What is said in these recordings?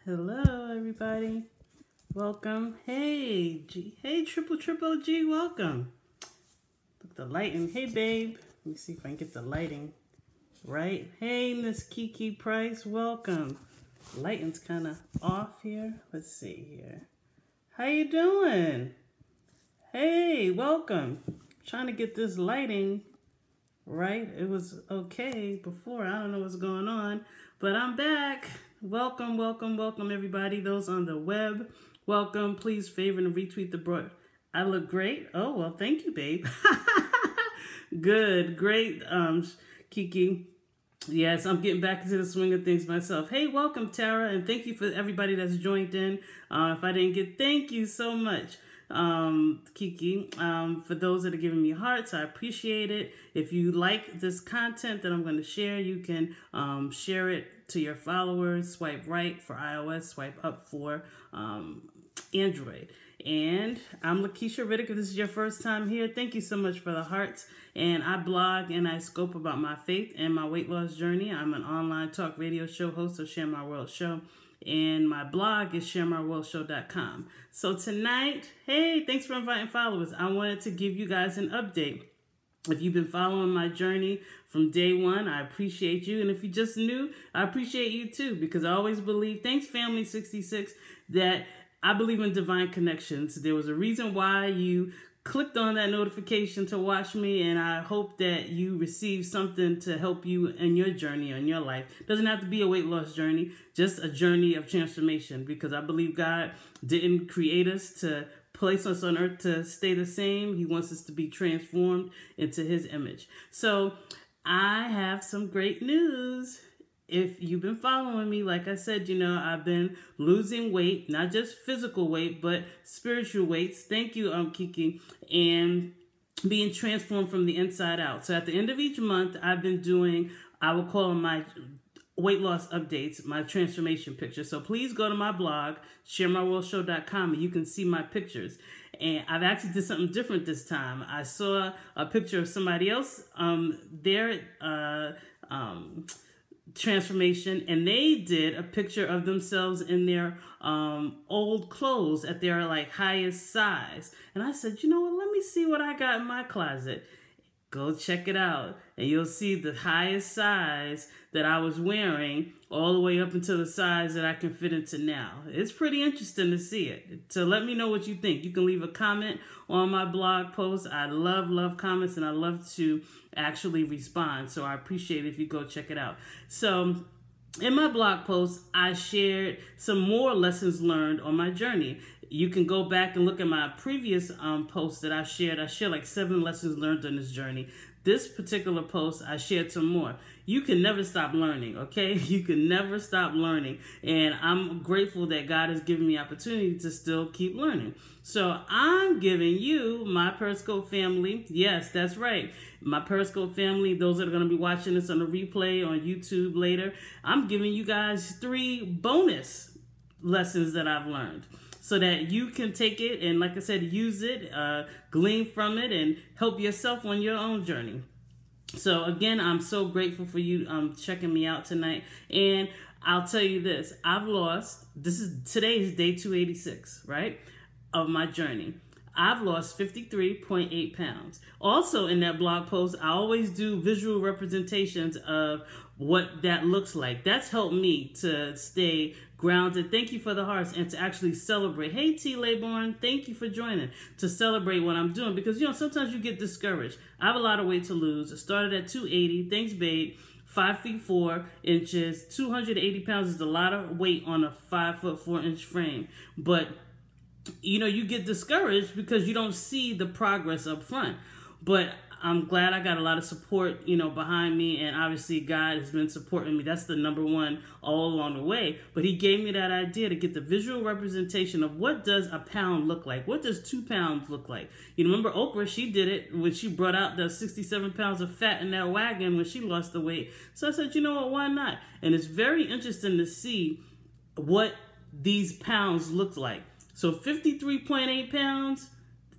Hello, everybody. Welcome. Hey, Hey, triple G. Welcome. Look at the lighting. Hey, babe. Let me see if I can get the lighting right. Hey, Miss Kiki Price. Welcome. Lighting's kind of off here. Let's see here. How you doing? Hey, welcome. Trying to get this lighting right. It was okay before. I don't know what's going on, but I'm back. Welcome, everybody. Those on the web, welcome. Please favorite and retweet the broad. I look great. Oh, well, thank you, babe. Good, great, Kiki. Yes, I'm getting back into the swing of things myself. Hey, welcome, Tara, and thank you for everybody that's joined in. If I didn't get, thank you so much. Kiki, for those that are giving me hearts, I appreciate it. If you like this content that I'm going to share, you can share it to your followers. Swipe right for iOS, swipe up for Android. And I'm Lakeisha Riddick. If this is your first time here, thank you so much for the hearts. And I blog and I scope about my faith and my weight loss journey. I'm an online talk radio show host of Share My World Show. And my blog is sharemyworldshow.com. So tonight, hey, thanks for inviting followers. I wanted to give you guys an update. If you've been following my journey from day one, I appreciate you. And if you just new, I appreciate you too, because I always believe, thanks Family 66, that I believe in divine connections. There was a reason why you clicked on that notification to watch me, and I hope that you receive something to help you in your journey or in your life. It doesn't have to be a weight loss journey, just a journey of transformation, because I believe God didn't create us to place us on earth to stay the same. He wants us to be transformed into his image. So I have some great news. If you've been following me, like I said, you know, I've been losing weight, not just physical weight, but spiritual weights. Thank you, Kiki. And being transformed from the inside out. So at the end of each month, I've been doing, I will call them my weight loss updates, my transformation picture. So please go to my blog, sharemyworldshow.com, and you can see my pictures. And I've actually did something different this time. I saw a picture of somebody else, their transformation, and they did a picture of themselves in their old clothes at their like highest size. And I said, you know what, let me see what I got in my closet. Go check it out, and you'll see the highest size that I was wearing all the way up until the size that I can fit into now. It's pretty interesting to see it. So let me know what you think. You can leave a comment on my blog post. I love comments, and I love to actually respond. So I appreciate it if you go check it out. So in my blog post, I shared some more lessons learned on my journey. You can go back and look at my previous posts that I shared. I shared like 7 lessons learned on this journey. This particular post, I shared some more. You can never stop learning, okay? You can never stop learning. And I'm grateful that God has given me opportunity to still keep learning. So I'm giving you, my Periscope family, yes, that's right, my Periscope family, those that are going to be watching this on the replay on YouTube later, I'm giving you guys 3 bonus lessons that I've learned, so that you can take it and, like I said, use it, glean from it, and help yourself on your own journey. So again, I'm so grateful for you checking me out tonight. And I'll tell you this, I've lost, today is day 286, right, of my journey. I've lost 53.8 pounds. Also in that blog post, I always do visual representations of what that looks like. That's helped me to stay grounded. Thank you for the hearts, and to actually celebrate. Hey, T. Laybourne, thank you for joining. To celebrate what I'm doing, because, you know, sometimes you get discouraged. I have a lot of weight to lose. I started at 280. Thanks, babe. 5 feet 4 inches. 280 pounds is a lot of weight on a 5 foot 4 inch frame. But you know, you get discouraged because you don't see the progress up front. But I'm glad I got a lot of support, you know, behind me, and obviously God has been supporting me. That's the #1 all along the way. But he gave me that idea to get the visual representation of what does a pound look like? What does 2 pounds look like? You remember Oprah, she did it when she brought out the 67 pounds of fat in that wagon when she lost the weight. So I said, you know what, why not? And it's very interesting to see what these pounds look like. So 53.8 pounds,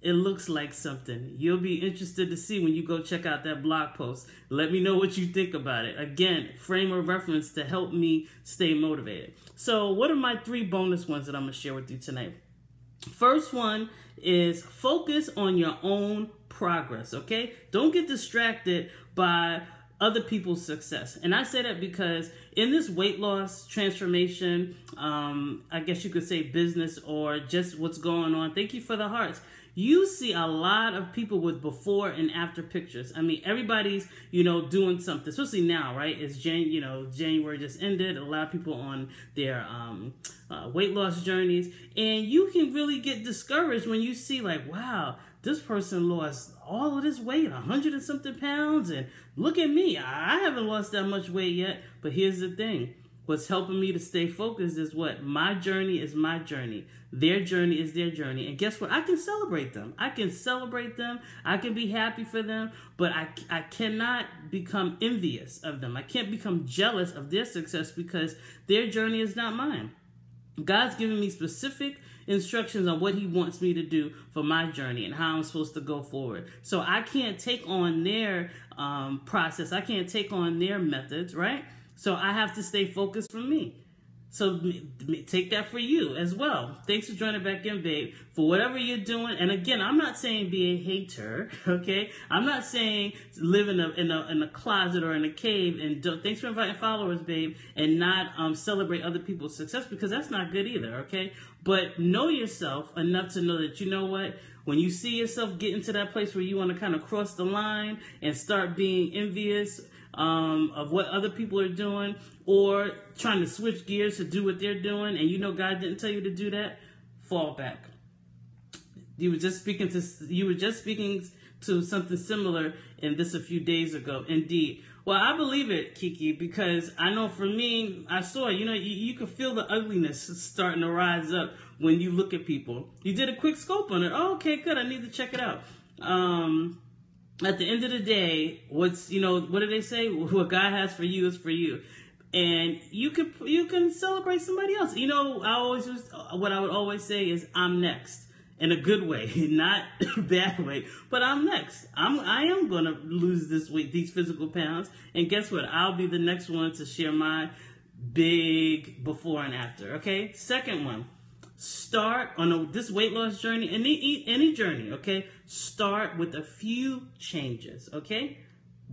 it looks like something. You'll be interested to see when you go check out that blog post. Let me know what you think about it. Again, frame of reference to help me stay motivated. So what are my 3 bonus ones that I'm going to share with you tonight? First one is focus on your own progress, okay? Don't get distracted by other people's success. And I say that because in this weight loss transformation, I guess you could say business or just what's going on, thank you for the hearts. You see a lot of people with before and after pictures. I mean, everybody's, doing something, especially now, right? It's January just ended. A lot of people on their weight loss journeys. And you can really get discouraged when you see like, wow, this person lost all of this weight, 100 and something pounds. And look at me. I haven't lost that much weight yet. But here's the thing. What's helping me to stay focused is what? My journey is my journey. Their journey is their journey. And guess what? I can celebrate them. I can celebrate them. I can be happy for them. But I cannot become envious of them. I can't become jealous of their success because their journey is not mine. God's given me specific instructions on what he wants me to do for my journey and how I'm supposed to go forward. So I can't take on their process. I can't take on their methods, right? So I have to stay focused for me. So take that for you as well. Thanks for joining back in, babe, for whatever you're doing. And again, I'm not saying be a hater, okay? I'm not saying live in a closet or in a cave and thanks for inviting followers, babe, and not celebrate other people's success because that's not good either, okay? But know yourself enough to know that, you know what? When you see yourself getting to that place where you want to kind of cross the line and start being envious of what other people are doing or trying to switch gears to do what they're doing and God didn't tell you to do that, fall back. You were just speaking to something similar in this a few days ago. Indeed. Well, I believe it, Kiki, because I know for me, I saw, you can feel the ugliness starting to rise up when you look at people. You did a quick scope on it. Oh, okay, good. I need to check it out. At the end of the day, what do they say? What God has for you is for you. And you can celebrate somebody else. What I would always say is I'm next. In a good way, not a bad way, but I'm next. I am going to lose this weight, these physical pounds. And guess what? I'll be the next one to share my big before and after. Okay. Second one, start on this weight loss journey, any journey. Okay. Start with a few changes. Okay.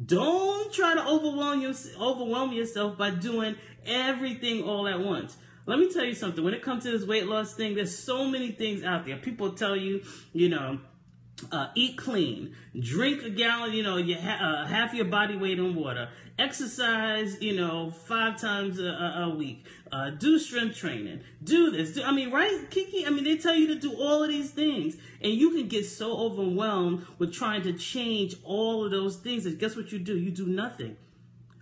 Don't try to overwhelm yourself by doing everything all at once. Let me tell you something. When it comes to this weight loss thing, there's so many things out there. People tell you, eat clean, drink a gallon, half your body weight in water, exercise, 5 times a week, do strength training, do this. Right, Kiki? They tell you to do all of these things, and you can get so overwhelmed with trying to change all of those things. And guess what you do? You do nothing.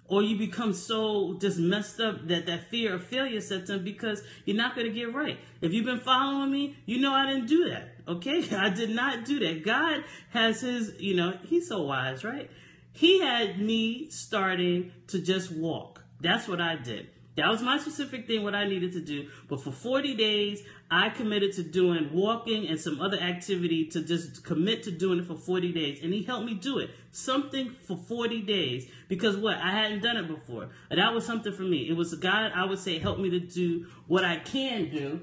Or you become so just messed up that fear of failure sets in because you're not going to get right. If you've been following me, I didn't do that. Okay? I did not do that. God has his, he's so wise, right? He had me starting to just walk. That's what I did. That was my specific thing, what I needed to do. But for 40 days, I committed to doing walking and some other activity to just commit to doing it for 40 days. And he helped me do it. Something for 40 days. Because what? I hadn't done it before. And that was something for me. It was God, I would say, helped me to do what I can do.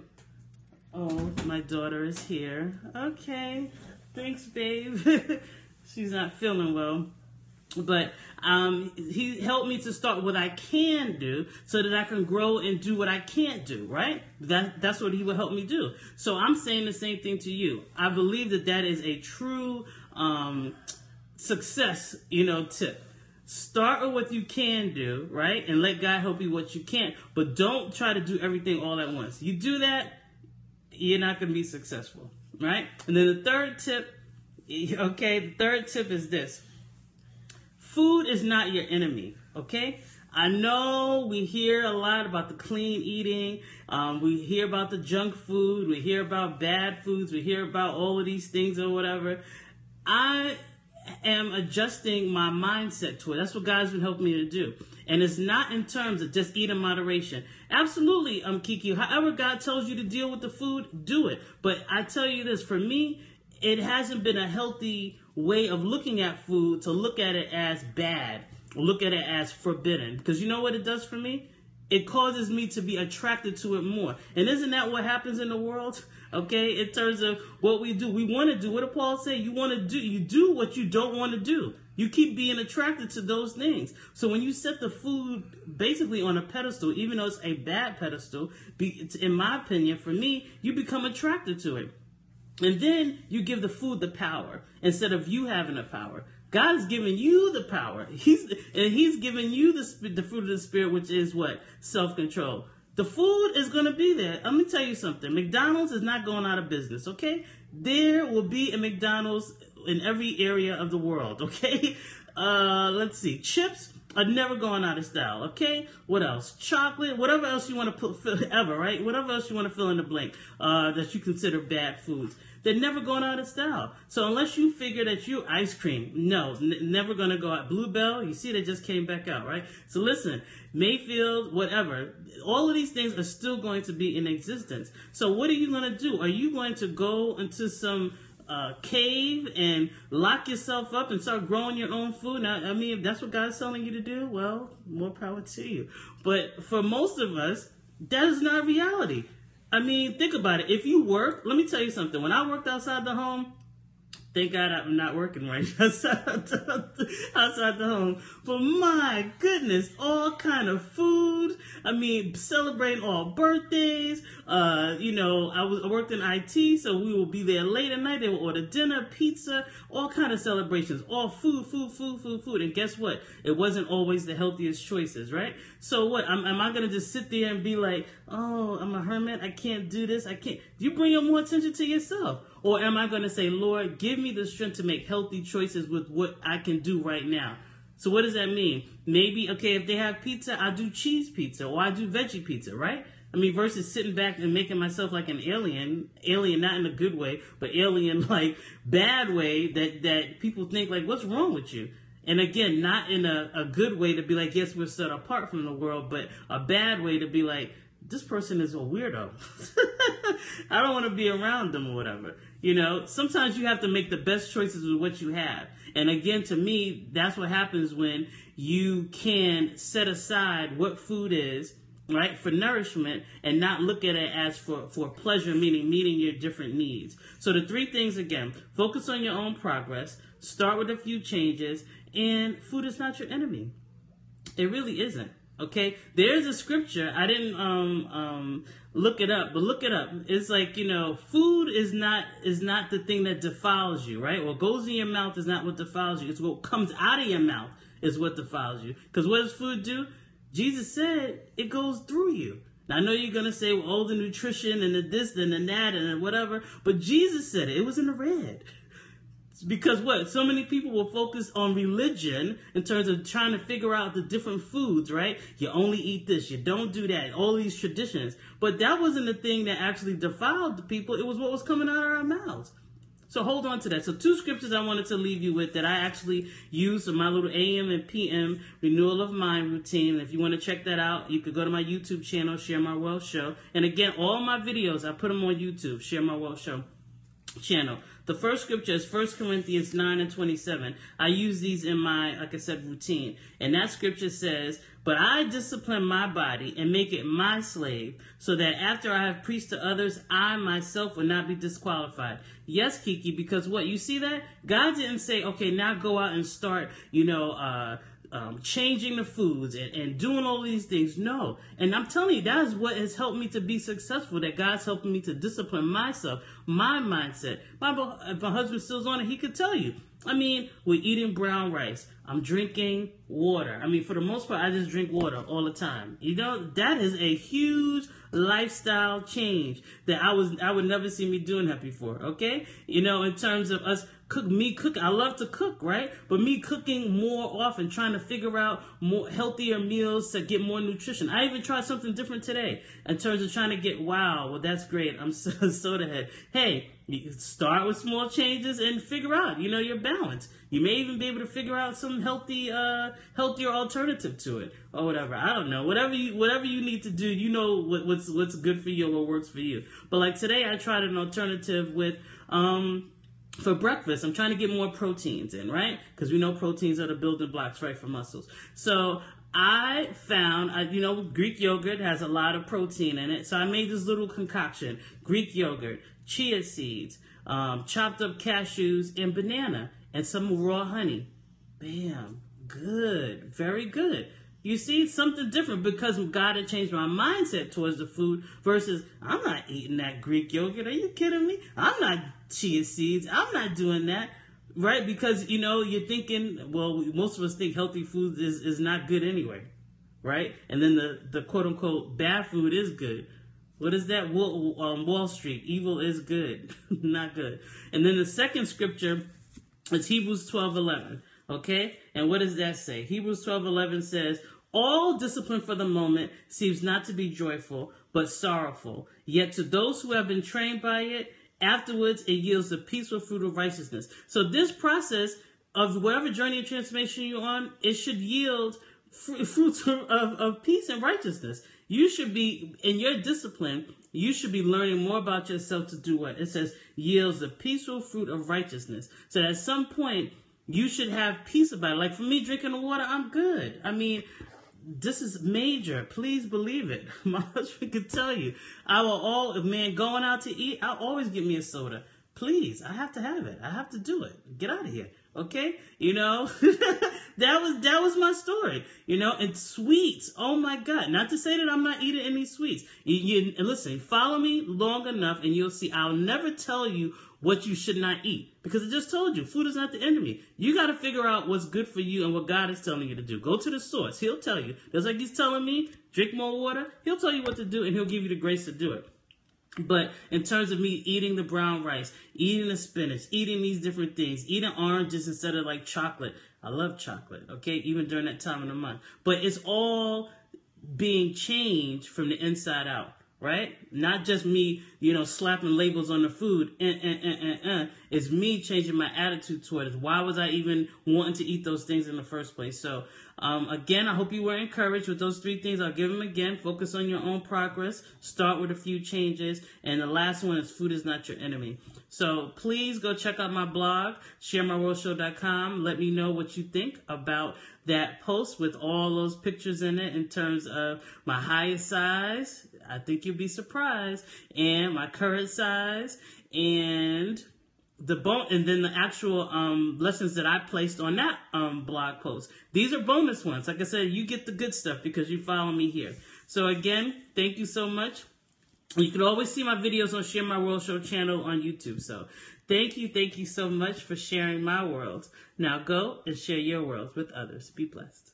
Oh, my daughter is here. Okay. Thanks, babe. She's not feeling well. But he helped me to start what I can do so that I can grow and do what I can't do, right? That's what he will help me do. So I'm saying the same thing to you. I believe that is a true success, tip. Start with what you can do, right? And let God help you what you can't. But don't try to do everything all at once. You do that, you're not going to be successful, right? And then the third tip is this. Food is not your enemy, okay? I know we hear a lot about the clean eating. We hear about the junk food. We hear about bad foods. We hear about all of these things or whatever. I am adjusting my mindset to it. That's what God's been helping me to do. And it's not in terms of just eat in moderation. Absolutely, Kiki. However God tells you to deal with the food, do it. But I tell you this, for me, it hasn't been a healthy way of looking at food to look at it as bad, or look at it as forbidden. Because you know what it does for me? It causes me to be attracted to it more. And isn't that what happens in the world? Okay, in terms of what we do. We want to do, what did Paul say? You do what you don't want to do. You keep being attracted to those things. So when you set the food basically on a pedestal, even though it's a bad pedestal, in my opinion, for me, you become attracted to it. And then you give the food the power instead of you having the power. God has given you the power. He's given you the fruit of the Spirit, which is what? Self-control. The food is going to be there. Let me tell you something. McDonald's is not going out of business, okay? There will be a McDonald's in every area of the world, okay? Let's see. Chips are never going out of style, okay? What else? Chocolate, whatever else you want to put, ever, right? Whatever else you want to fill in the blank that you consider bad foods. They're never going out of style. So unless you figure that you ice cream, no, never going to go out. Bluebell, you see, they just came back out, right? So listen, Mayfield, whatever, all of these things are still going to be in existence. So what are you going to do? Are you going to go into some cave and lock yourself up and start growing your own food? Now, I mean, if that's what God's telling you to do, well, more power to you. But for most of us, that is not reality. I mean, think about it. If you work, let me tell you something. When I worked outside the home, thank God I'm not working right outside the home. But my goodness, all kind of food. I mean, celebrating all birthdays. I worked in IT, so we will be there late at night. They will order dinner, pizza, all kind of celebrations. All food. And guess what? It wasn't always the healthiest choices, right? So what? Am I going to just sit there and be like, oh, I'm a hermit. I can't do this. I can't. You bring more attention to yourself. Or am I going to say, Lord, give me the strength to make healthy choices with what I can do right now? So what does that mean? Maybe, okay, if they have pizza, I do cheese pizza or I do veggie pizza, right? I mean, versus sitting back and making myself like an alien not in a good way, but alien like bad way that people think like, what's wrong with you? And again, not in a good way to be like, yes, we're set apart from the world, but a bad way to be like, this person is a weirdo. I don't want to be around them or whatever. You know, sometimes you have to make the best choices with what you have. And again, to me, that's what happens when you can set aside what food is, right, for nourishment and not look at it as for pleasure, meaning meeting your different needs. So the three things, again, focus on your own progress, start with a few changes, and food is not your enemy. It really isn't. Okay, there's a scripture. I didn't look it up, but look it up. It's like, food is not the thing that defiles you, right? What goes in your mouth is not what defiles you. It's what comes out of your mouth is what defiles you. Because what does food do? Jesus said it goes through you. Now, I know you're going to say, well, the nutrition and the this and the that and whatever, but Jesus said it. It was in the red. Because what? So many people will focus on religion in terms of trying to figure out the different foods, right? You only eat this, you don't do that, all these traditions. But that wasn't the thing that actually defiled the people. It was what was coming out of our mouths. So hold on to that. So 2 scriptures I wanted to leave you with that I actually use in my little AM and PM renewal of mind routine. If you want to check that out, you could go to my YouTube channel, Share My World Show. And again, all my videos, I put them on YouTube, Share My World Show channel. The first scripture is 1 Corinthians 9:27. I use these in my, like I said, routine. And that scripture says, but I discipline my body and make it my slave so that after I have preached to others, I myself will not be disqualified. Yes, Kiki, because what? You see that? God didn't say, okay, now go out and start, changing the foods and doing all these things. No. And I'm telling you, that is what has helped me to be successful, that God's helping me to discipline myself, my mindset. If my husband still's on it, he could tell you. I mean, we're eating brown rice. I'm drinking water. I mean, for the most part, I just drink water all the time. That is a huge lifestyle change that I would never see me doing that before, okay? In terms of us cook, I love to cook, right? But me cooking more often, trying to figure out more healthier meals to get more nutrition. I even tried something different today in terms of trying to get, well, that's great. I'm so ahead. Hey, you start with small changes and figure out, your balance. You may even be able to figure out some healthier alternative to it or whatever. I don't know. Whatever you need to do, what's good for you or what works for you. But like today, I tried an alternative with, for breakfast, I'm trying to get more proteins in, right? Because we know proteins are the building blocks, right, for muscles. So I found, Greek yogurt has a lot of protein in it. So I made this little concoction: Greek yogurt, chia seeds, chopped up cashews, and banana, and some raw honey. Bam. Good. Very good. You see, something different, because God had changed my mindset towards the food versus, I'm not eating that Greek yogurt. Are you kidding me? I'm not chia seeds. I'm not doing that. Right? Because, you're thinking, well, most of us think healthy food is not good anyway. Right? And then the quote unquote bad food is good. What is that? Wall Street. Evil is good. Not good. And then the second scripture is Hebrews 12:11. Okay? And what does that say? Hebrews 12:11 says, all discipline for the moment seems not to be joyful, but sorrowful. Yet to those who have been trained by it, afterwards it yields the peaceful fruit of righteousness. So this process of whatever journey of transformation you're on, it should yield fruits of peace and righteousness. You should be, in your discipline, you should be learning more about yourself to do what? It says, yields the peaceful fruit of righteousness. So at some point, you should have peace about it. Like for me, drinking the water, I'm good. I mean, this is major. Please believe it. My husband could tell you. Going out to eat, I'll always get me a soda. Please, I have to have it. I have to do it. Get out of here. Okay? That was my story. And sweets. Oh my God. Not to say that I'm not eating any sweets. Listen, follow me long enough and you'll see I'll never tell you what you should not eat. Because I just told you, food is not the enemy. You got to figure out what's good for you and what God is telling you to do. Go to the source. He'll tell you. Just like he's telling me, drink more water. He'll tell you what to do and he'll give you the grace to do it. But in terms of me eating the brown rice, eating the spinach, eating these different things, eating oranges instead of like chocolate. I love chocolate, okay, even during that time of the month. But it's all being changed from the inside out, right? Not just me, slapping labels on the food. It's me changing my attitude toward it. Why was I even wanting to eat those things in the first place? So, again, I hope you were encouraged with those 3 things. I'll give them again. Focus on your own progress. Start with a few changes. And the last one is food is not your enemy. So please go check out my blog, sharemyworldshow.com. Let me know what you think about that post with all those pictures in it in terms of my highest size. I think you'll be surprised. And my current size. And then the actual lessons that I placed on that blog post. These are bonus ones. Like I said, you get the good stuff because you follow me here. So again, thank you so much. You can always see my videos on Share My World Show channel on YouTube. So thank you so much for sharing my world. Now go and share your world with others. Be blessed.